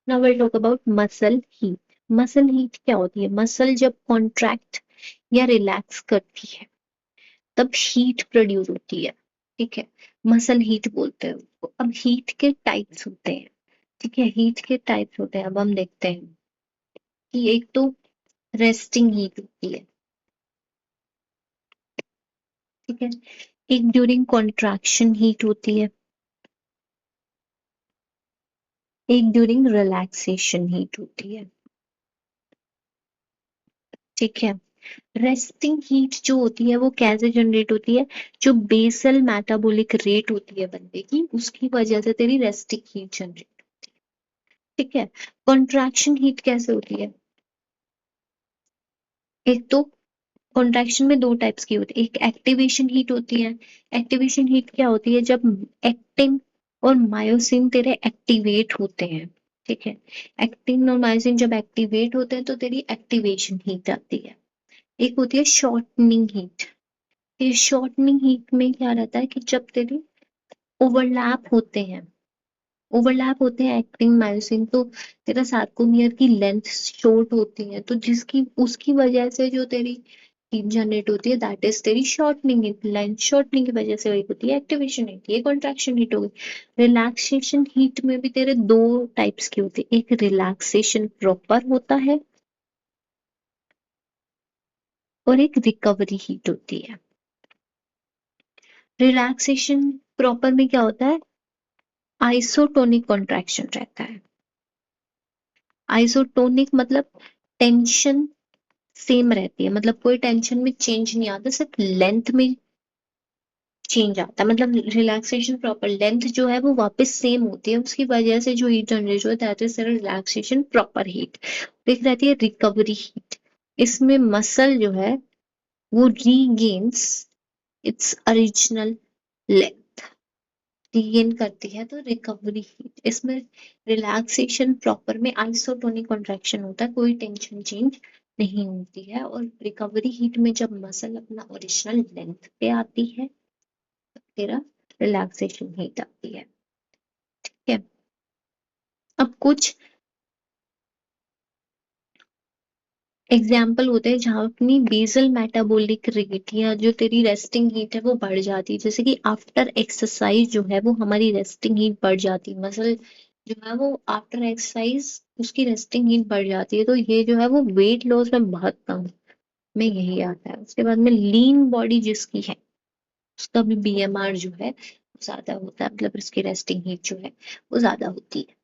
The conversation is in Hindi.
Now will talk about muscle heat. Muscle heat क्या होती है? मसल जब कॉन्ट्रैक्ट या रिलैक्स करती है तब हीट प्रोड्यूस होती है। ठीक है, मसल हीट बोलते हैं उसको। अब हीट के टाइप्स होते हैं। ठीक है, हीट के टाइप्स होते हैं। अब हम देखते हैं कि एक तो रेस्टिंग हीट होती है। ठीक है, एक ड्यूरिंग कॉन्ट्रैक्शन हीट होती है, एक ड्यूरिंग रिलैक्सेशन हीट होती है। ठीक है, रेस्टिंग हीट जो होती है वो कैसे जनरेट होती है? जो बेसल मेटाबॉलिक रेट होती है बंदे की, उसकी वजह से तेरी रेस्टिंग हीट जनरेट। ठीक है, कॉन्ट्रैक्शन हीट कैसे होती है? एक तो कॉन्ट्रैक्शन में दो टाइप्स की होती है, एक एक्टिवेशन हीट होती है। एक्टिवेशन हीट क्या होती है? जब एक्टिन और मायोसिन तेरे एक्टिवेट होते हैं। ठीक है, एक्टिन और मायोसिन जब एक्टिवेट होते हैं तो तेरी एक्टिवेशन हीट आती है। एक होती है शॉर्टनिंग हीट। ये शॉर्टनिंग हीट में क्या रहता है कि जब तेरी ओवरलैप होते हैं, ओवरलैप होते हैं एक्टिन मायोसिन, तो तेरा सार्कोमियर की लेंथ शॉर्ट होती है, तो जिसकी उसकी वजह से जो तेरी हीट जनरेट होती है दैट इज तेरी शॉर्टनिंग हीट। लेंथ शॉर्टनिंग की वजह से वही होती है एक्टिवेशन हीट। ये कॉन्ट्रैक्शन हीट हो गई। रिलैक्सेशन हीट में भी तेरे दो टाइप्स की होती है, एक रिलैक्सेशन प्रॉपर होता है और एक रिकवरी हीट होती है। रिलैक्सेशन प्रॉपर में क्या होता है? आइसोटोनिक कॉन्ट्रैक्शन रहता है। आइसोटोनिक मतलब टेंशन सेम रहती है, मतलब कोई टेंशन में चेंज नहीं आता, सिर्फ लेंथ में चेंज आता है। मतलब रिलैक्सेशन प्रॉपर लेंथ जो है वो वापस सेम होती है, उसकी वजह से जो हीट जनरेट होता है that is relaxation proper heat. एक रहती है रिकवरी हीट। इसमें मसल जो है वो regains its original length, regain करती है, तो रिकवरी हीट। इसमें रिलैक्सेशन प्रॉपर में आइसोटोनिक कॉन्ट्रैक्शन होता है, कोई टेंशन चेंज नहीं होती है। और रिकवरी हीट में जब मसल अपना ओरिजिनल लेंथ पे आती है तब तेरा रिलैक्सेशन हीट आती है। ठीक है, अब कुछ एग्जाम्पल होते हैं जहां अपनी बेसल मेटाबॉलिक रेट या जो तेरी रेस्टिंग हीट है वो बढ़ जाती है। जैसे कि आफ्टर एक्सरसाइज जो है वो हमारी रेस्टिंग हीट बढ़ जाती है। मसल जो है वो आफ्टर एक्सरसाइज उसकी रेस्टिंग हीट बढ़ जाती है, तो ये जो है वो वेट लॉस में बहुत कम में यही आता है। उसके बाद में लीन बॉडी जिसकी है उसका भी बीएमआर जो है वो ज्यादा होता है, मतलब इसकी रेस्टिंग हीट जो है वो ज्यादा होती है।